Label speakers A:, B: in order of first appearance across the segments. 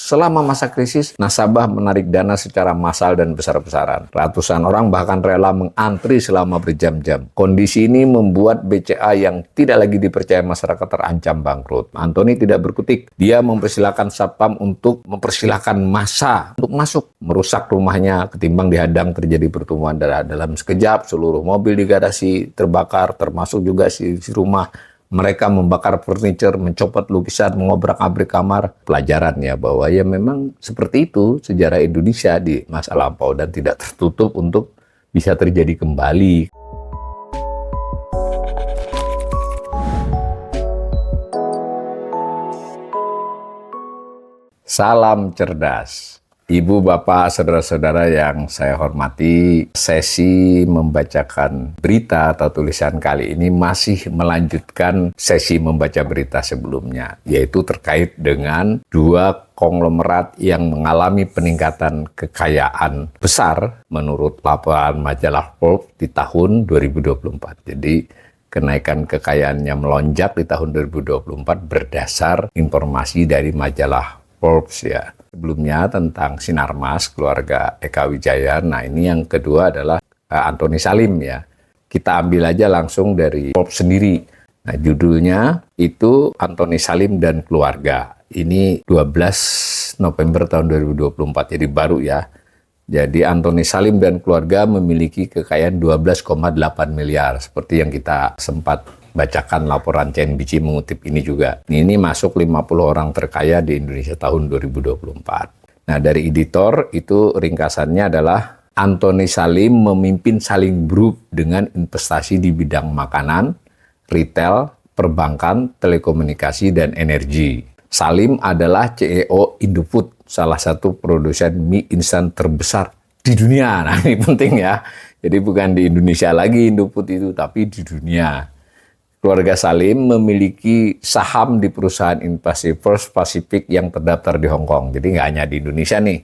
A: selama masa krisis, nasabah menarik dana secara massal dan besar-besaran. Ratusan orang bahkan rela mengantri selama berjam-jam. Kondisi ini membuat BCA yang tidak lagi dipercaya masyarakat terancam bangkrut. Anthony tidak berkutik. Dia mempersilahkan Satpam untuk mempersilahkan massa untuk masuk, merusak rumahnya ketimbang dihadang terjadi pertumbuhan darah. Dalam sekejap, seluruh mobil di garasi terbakar, termasuk juga si rumah. Mereka membakar furniture, mencopot lukisan, mengobrak-abrik kamar. Pelajaran ya bahwa ya memang seperti itu sejarah Indonesia di masa lampau dan tidak tertutup untuk bisa terjadi kembali. Salam cerdas. Ibu, bapak, saudara-saudara yang saya hormati, sesi membacakan berita atau tulisan kali ini masih melanjutkan sesi membaca berita sebelumnya, yaitu terkait dengan dua konglomerat yang mengalami peningkatan kekayaan besar menurut laporan majalah Forbes di tahun 2024. Jadi, kenaikan kekayaannya melonjak di tahun 2024 berdasar informasi dari majalah Forbes ya. Sebelumnya tentang Sinarmas, keluarga Eka Wijaya. Nah ini yang kedua adalah Anthony Salim ya. Kita ambil aja langsung dari Forbes sendiri. Nah judulnya itu Anthony Salim dan keluarga. Ini 12 November tahun 2024, jadi baru ya. Jadi Anthony Salim dan keluarga memiliki kekayaan 12,8 miliar. Seperti yang kita sempat bacakan laporan CNBC mengutip ini juga. Ini masuk 50 orang terkaya di Indonesia tahun 2024. Nah dari editor itu ringkasannya adalah Anthony Salim memimpin Salim Group dengan investasi di bidang makanan, retail, perbankan, telekomunikasi, dan energi. Salim adalah CEO Indofood, salah satu produsen mie instan terbesar di dunia. Nah ini penting ya. Jadi bukan di Indonesia lagi Indofood itu, tapi di dunia. Keluarga Salim memiliki saham di perusahaan investasi First Pacific yang terdaftar di Hong Kong. Jadi nggak hanya di Indonesia nih,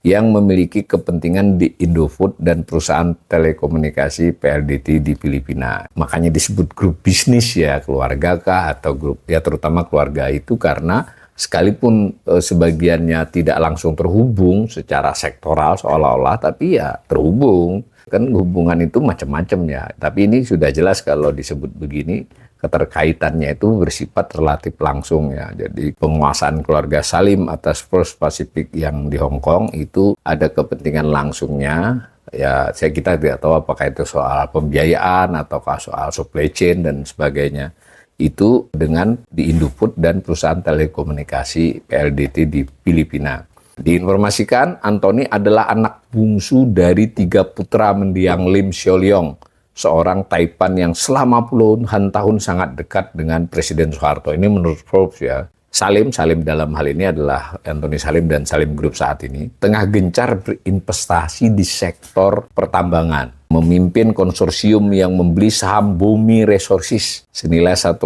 A: yang memiliki kepentingan di Indofood dan perusahaan telekomunikasi PLDT di Filipina. Makanya disebut grup bisnis ya, keluarga kah atau grup, ya terutama keluarga itu karena sekalipun sebagiannya tidak langsung terhubung secara sektoral seolah-olah, tapi ya terhubung. Kan hubungan itu macam-macam ya, tapi ini sudah jelas kalau disebut begini, keterkaitannya itu bersifat relatif langsung ya. Jadi penguasaan keluarga Salim atas First Pacific yang di Hong Kong itu ada kepentingan langsungnya. Ya, kita tidak tahu apakah itu soal pembiayaan ataukah soal supply chain dan sebagainya. Itu dengan di Indofood dan perusahaan telekomunikasi PLDT di Filipina. Diinformasikan, Anthony adalah anak bungsu dari 3 putra mendiang Lim Siu-leong, seorang Taipan yang selama puluhan tahun sangat dekat dengan Presiden Soeharto. Ini menurut Forbes ya. Salim dalam hal ini adalah Anthony Salim dan Salim Group saat ini, tengah gencar berinvestasi di sektor pertambangan. Memimpin konsorsium yang membeli saham Bumi Resources senilai 1,6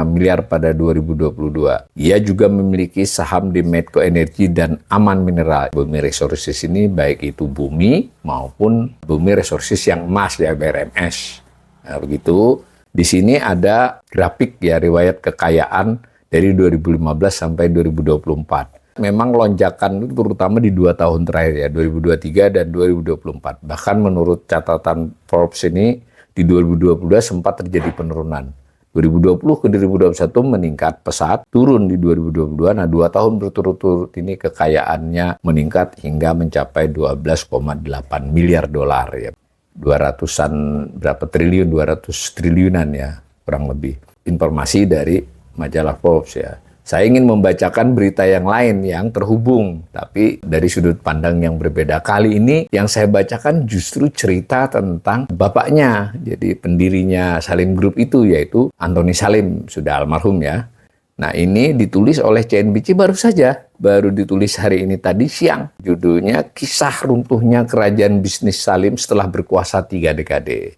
A: miliar pada 2022. Ia juga memiliki saham di Medco Energy dan Aman Mineral. Bumi Resources ini baik itu bumi maupun Bumi Resources yang emas ya, BRMS. Nah, begitu. Di sini ada grafik ya riwayat kekayaan dari 2015 sampai 2024. Memang lonjakan itu terutama di 2 tahun terakhir ya, 2023 dan 2024. Bahkan menurut catatan Forbes ini, di 2022 sempat terjadi penurunan. 2020 ke 2021 meningkat pesat, turun di 2022. Nah, 2 tahun berturut-turut ini kekayaannya meningkat hingga mencapai 12,8 miliar dolar ya. 200-an berapa triliun, 200 triliunan ya, kurang lebih. Informasi dari majalah Forbes ya. Saya ingin membacakan berita yang lain yang terhubung, tapi dari sudut pandang yang berbeda. Kali ini yang saya bacakan justru cerita tentang bapaknya, jadi pendirinya Salim Group itu, yaitu Anthony Salim, sudah almarhum ya. Nah ini ditulis oleh CNBC baru ditulis hari ini tadi siang. Judulnya Kisah Runtuhnya Kerajaan Bisnis Salim Setelah Berkuasa 3 Dekade.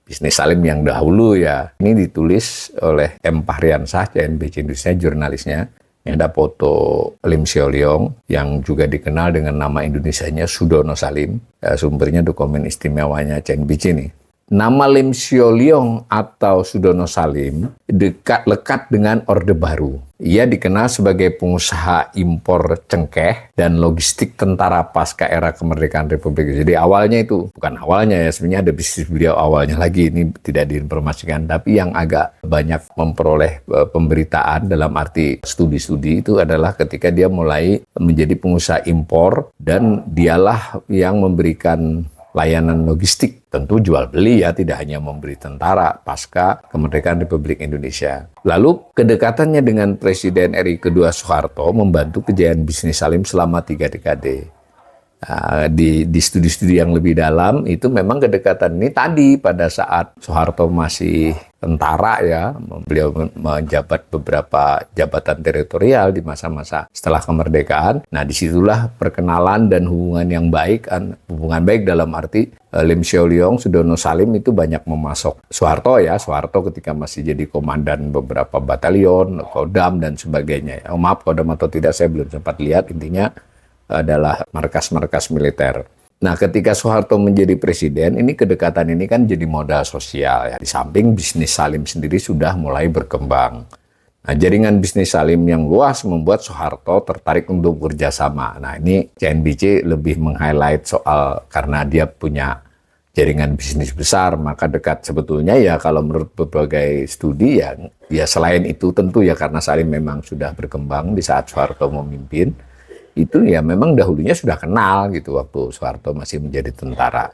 A: Bisnis Salim yang dahulu ya. Ini ditulis oleh M. Fahriansah, CNBC Indonesia, jurnalisnya. Ini ada foto Lim Siu-leong yang juga dikenal dengan nama Indonesianya Sudono Salim. Sumbernya dokumen istimewanya CNBC nih. Nama Lim Sio Leong atau Sudono Salim lekat dengan Orde Baru. Ia dikenal sebagai pengusaha impor cengkeh dan logistik tentara pasca era kemerdekaan Republik. Jadi awalnya itu, bukan awalnya ya, sebenarnya ada bisnis beliau awalnya lagi, ini tidak diinformasikan. Tapi yang agak banyak memperoleh pemberitaan dalam arti studi-studi itu adalah ketika dia mulai menjadi pengusaha impor dan dialah yang memberikan layanan logistik, tentu jual beli ya, tidak hanya memberi tentara pasca kemerdekaan Republik Indonesia. Lalu kedekatannya dengan Presiden RI kedua Soeharto membantu kejayaan bisnis Salim selama 3 dekade. Di studi-studi yang lebih dalam itu memang kedekatan ini tadi pada saat Soeharto masih tentara ya, beliau menjabat beberapa jabatan teritorial di masa-masa setelah kemerdekaan. Nah, disitulah perkenalan dan hubungan yang baik, hubungan baik dalam arti Lim Sio Leong, Sudono Salim itu banyak memasok Soeharto ya, Soeharto ketika masih jadi komandan beberapa batalion, Kodam dan sebagainya. Maaf, Kodam atau tidak saya belum sempat lihat, intinya adalah markas-markas militer. Nah, ketika Soeharto menjadi presiden, ini kedekatan ini kan jadi modal sosial ya. Di samping bisnis Salim sendiri sudah mulai berkembang. Nah, jaringan bisnis Salim yang luas membuat Soeharto tertarik untuk bekerjasama. Nah, ini CNBC lebih meng-highlight soal karena dia punya jaringan bisnis besar, maka dekat sebetulnya ya kalau menurut berbagai studi ya selain itu tentu ya karena Salim memang sudah berkembang di saat Soeharto memimpin. Itu ya memang dahulunya sudah kenal gitu waktu Soeharto masih menjadi tentara.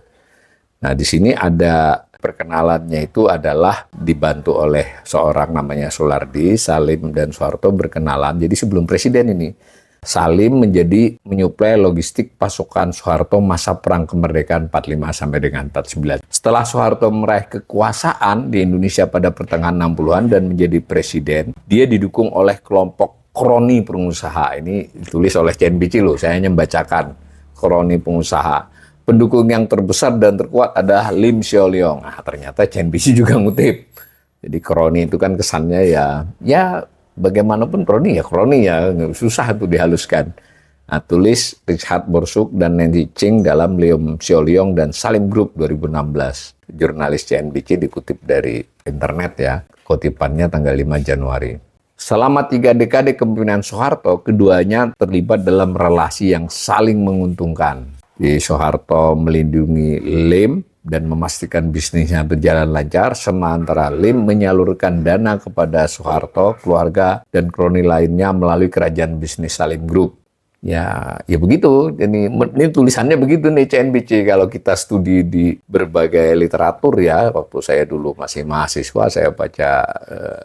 A: Nah, di sini ada perkenalannya itu adalah dibantu oleh seorang namanya Soelardi. Salim dan Soeharto berkenalan. Jadi sebelum presiden ini, Salim menjadi menyuplai logistik pasukan Soeharto masa perang kemerdekaan 45 sampai dengan 49. Setelah Soeharto meraih kekuasaan di Indonesia pada pertengahan 60-an dan menjadi presiden, dia didukung oleh kelompok kroni pengusaha. Ini ditulis oleh CNBC loh, saya hanya membacakan kroni pengusaha. Pendukung yang terbesar dan terkuat adalah Lim Sio Leong. Nah, ternyata CNBC juga ngutip. Jadi kroni itu kan kesannya ya bagaimanapun kroni ya, susah itu dihaluskan. Nah, tulis Richard Borsuk dan Nancy Ching dalam Lim Sio Leong dan Salim Group 2016. Jurnalis CNBC dikutip dari internet ya, kutipannya tanggal 5 Januari. Selama 3 dekade kepemimpinan Soeharto, keduanya terlibat dalam relasi yang saling menguntungkan. Di Soeharto melindungi Lim dan memastikan bisnisnya berjalan lancar, sementara Lim menyalurkan dana kepada Soeharto, keluarga, dan kroni lainnya melalui kerajaan bisnis Salim Group. Ya begitu. Ini tulisannya begitu nih CNBC. Kalau kita studi di berbagai literatur ya, waktu saya dulu masih mahasiswa, saya baca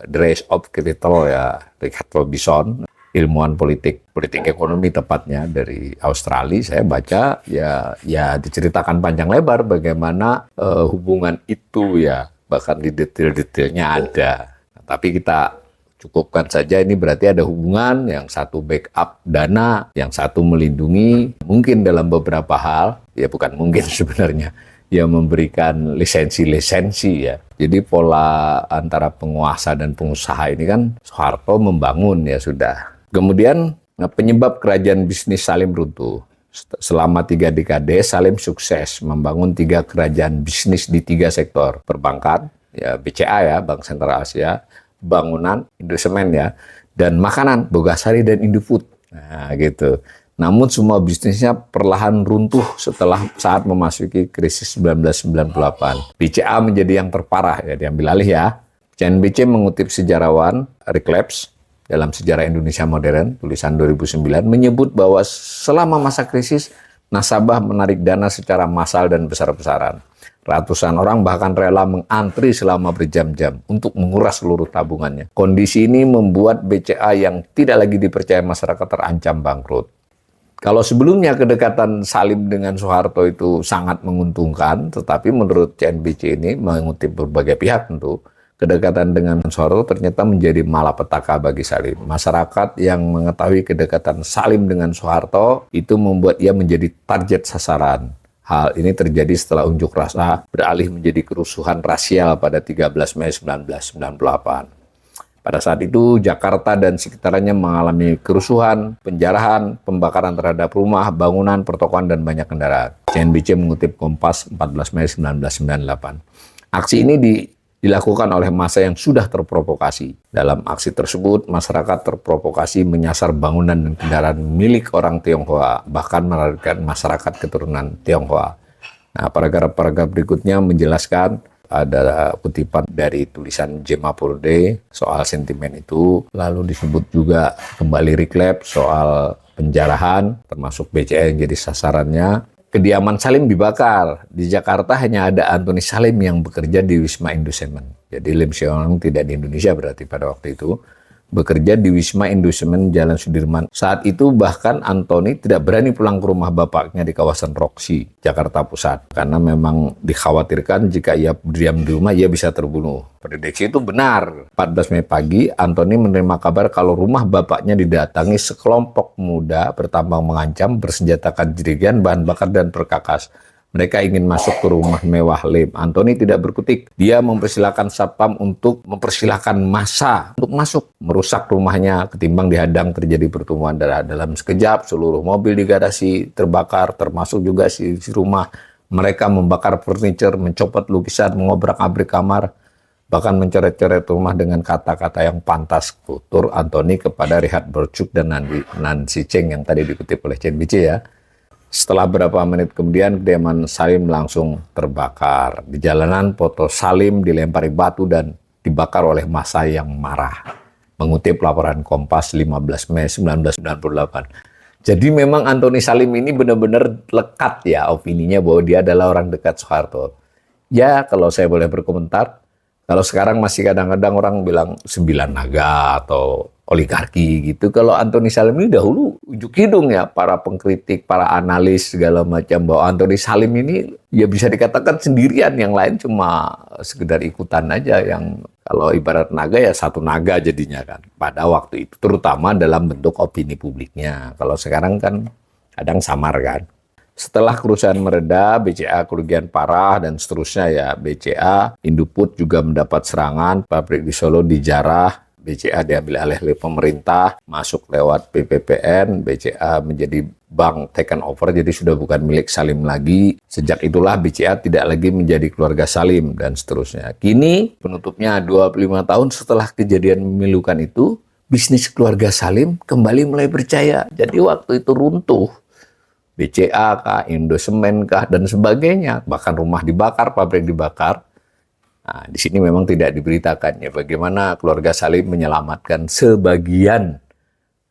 A: The Rise of Capital ya, Richard Robinson, ilmuwan politik ekonomi tepatnya dari Australia. Saya baca ya diceritakan panjang lebar bagaimana hubungan itu ya, bahkan di detail-detailnya ada. Nah, tapi kita cukupkan saja ini berarti ada hubungan, yang satu backup dana, yang satu melindungi, mungkin dalam beberapa hal, ya bukan mungkin sebenarnya, ya memberikan lisensi-lisensi ya. Jadi pola antara penguasa dan pengusaha ini kan Soeharto membangun ya sudah. Kemudian penyebab kerajaan bisnis Salim runtuh. Selama 3 dekade Salim sukses membangun 3 kerajaan bisnis di 3 sektor. Perbankan, ya BCA ya, Bank Sentral Asia, bangunan, Indosemen ya, dan makanan, Bogasari dan Indofood. Nah, gitu. Namun semua bisnisnya perlahan runtuh saat memasuki krisis 1998. BCA menjadi yang terparah ya, diambil alih ya. CNBC mengutip sejarawan Rick Labs dalam Sejarah Indonesia Modern, tulisan 2009, menyebut bahwa selama masa krisis, nasabah menarik dana secara massal dan besar-besaran. Ratusan orang bahkan rela mengantri selama berjam-jam untuk menguras seluruh tabungannya. Kondisi ini membuat BCA yang tidak lagi dipercaya masyarakat terancam bangkrut. Kalau sebelumnya kedekatan Salim dengan Soeharto itu sangat menguntungkan, tetapi menurut CNBC ini mengutip berbagai pihak tentu, kedekatan dengan Soeharto ternyata menjadi malapetaka bagi Salim. Masyarakat yang mengetahui kedekatan Salim dengan Soeharto itu membuat ia menjadi target sasaran. Hal ini terjadi setelah unjuk rasa beralih menjadi kerusuhan rasial pada 13 Mei 1998. Pada saat itu, Jakarta dan sekitarnya mengalami kerusuhan, penjarahan, pembakaran terhadap rumah, bangunan, pertokoan, dan banyak kendaraan. CNBC mengutip Kompas 14 Mei 1998. Aksi ini dilakukan oleh massa yang sudah terprovokasi. Dalam aksi tersebut, masyarakat terprovokasi menyasar bangunan dan kendaraan milik orang Tionghoa, bahkan melarikan masyarakat keturunan Tionghoa. Nah, paragraf-paragraf berikutnya menjelaskan, ada kutipan dari tulisan Gemma Purde soal sentimen itu, lalu disebut juga kembali reclap soal penjarahan, termasuk BCA yang jadi sasarannya. Kediaman Salim dibakar. Di Jakarta hanya ada Antoni Salim yang bekerja di Wisma Indosemen. Jadi Lim Seong tidak di Indonesia berarti pada waktu itu. Bekerja di Wisma Indosemen Jalan Sudirman. Saat itu bahkan Antoni tidak berani pulang ke rumah bapaknya di kawasan Roxy, Jakarta Pusat. Karena memang dikhawatirkan jika ia diam di rumah, ia bisa terbunuh. Prediksi itu benar. 14 Mei pagi, Antoni menerima kabar kalau rumah bapaknya didatangi sekelompok muda bertambang mengancam, bersenjatakan jerigen, bahan bakar, dan perkakas. Mereka ingin masuk ke rumah mewah Lim. Antoni tidak berkutik. Dia mempersilahkan satpam untuk mempersilahkan massa untuk masuk. Merusak rumahnya ketimbang dihadang terjadi pertumbuhan darah. Dalam sekejap, seluruh mobil di garasi terbakar, termasuk juga si rumah. Mereka membakar furniture, mencopot lukisan, mengobrak-abrik kamar, bahkan mencoret-coret rumah dengan kata-kata yang pantas. Tutur Antoni kepada Rehat Burchuk dan Nancy Cheng yang tadi dikutip oleh CNBC ya. Setelah beberapa menit kemudian, kediaman Salim langsung terbakar. Di jalanan, foto Salim dilempari batu dan dibakar oleh massa yang marah. Mengutip laporan Kompas 15 Mei 1998. Jadi memang Antoni Salim ini benar-benar lekat ya opininya bahwa dia adalah orang dekat Soeharto. Ya, kalau saya boleh berkomentar, kalau sekarang masih kadang-kadang orang bilang 9 naga atau oligarki gitu. Kalau Antoni Salim ini dahulu ujuk hidung ya para pengkritik, para analis segala macam bahwa Antoni Salim ini ya bisa dikatakan sendirian, yang lain cuma sekedar ikutan aja. Yang kalau ibarat naga ya satu naga jadinya kan pada waktu itu, terutama dalam bentuk opini publiknya. Kalau sekarang kan kadang samar kan. Setelah kerusuhan mereda, BCA kerugian parah dan seterusnya ya. BCA, Indoput juga mendapat serangan, pabrik di Solo dijarah, BCA diambil alih oleh pemerintah, masuk lewat BPPN, BCA menjadi bank taken over, jadi sudah bukan milik Salim lagi. Sejak itulah BCA tidak lagi menjadi keluarga Salim dan seterusnya. Kini penutupnya 25 tahun setelah kejadian memilukan itu, bisnis keluarga Salim kembali mulai berjaya. Jadi waktu itu runtuh. BCA kah, Indosemen kah, dan sebagainya. Bahkan rumah dibakar, pabrik dibakar. Nah, di sini memang tidak diberitakan ya bagaimana keluarga Salim menyelamatkan sebagian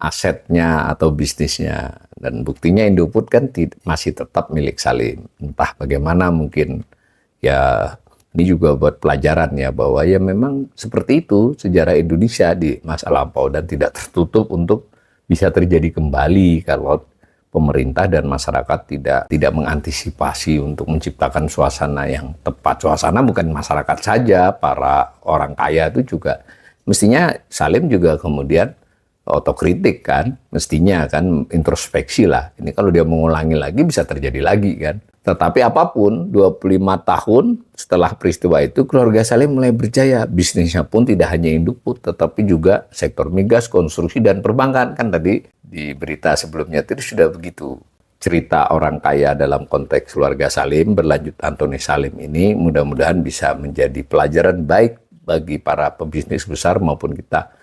A: asetnya atau bisnisnya. Dan buktinya Indoput kan masih tetap milik Salim. Entah bagaimana, mungkin ya ini juga buat pelajaran ya bahwa ya memang seperti itu sejarah Indonesia di masa lampau dan tidak tertutup untuk bisa terjadi kembali kalau pemerintah dan masyarakat tidak mengantisipasi untuk menciptakan suasana yang tepat. Suasana bukan masyarakat saja, para orang kaya itu juga. Mestinya Salim juga kemudian otokritik kan, mestinya kan introspeksi lah. Ini kalau dia mengulangi lagi bisa terjadi lagi kan. Tetapi apapun, 25 tahun setelah peristiwa itu, keluarga Salim mulai berjaya. Bisnisnya pun tidak hanya Indoput, tetapi juga sektor migas, konstruksi, dan perbankan. Kan tadi di berita sebelumnya itu sudah begitu. Cerita orang kaya dalam konteks keluarga Salim, berlanjut Antoni Salim ini, mudah-mudahan bisa menjadi pelajaran baik bagi para pebisnis besar maupun kita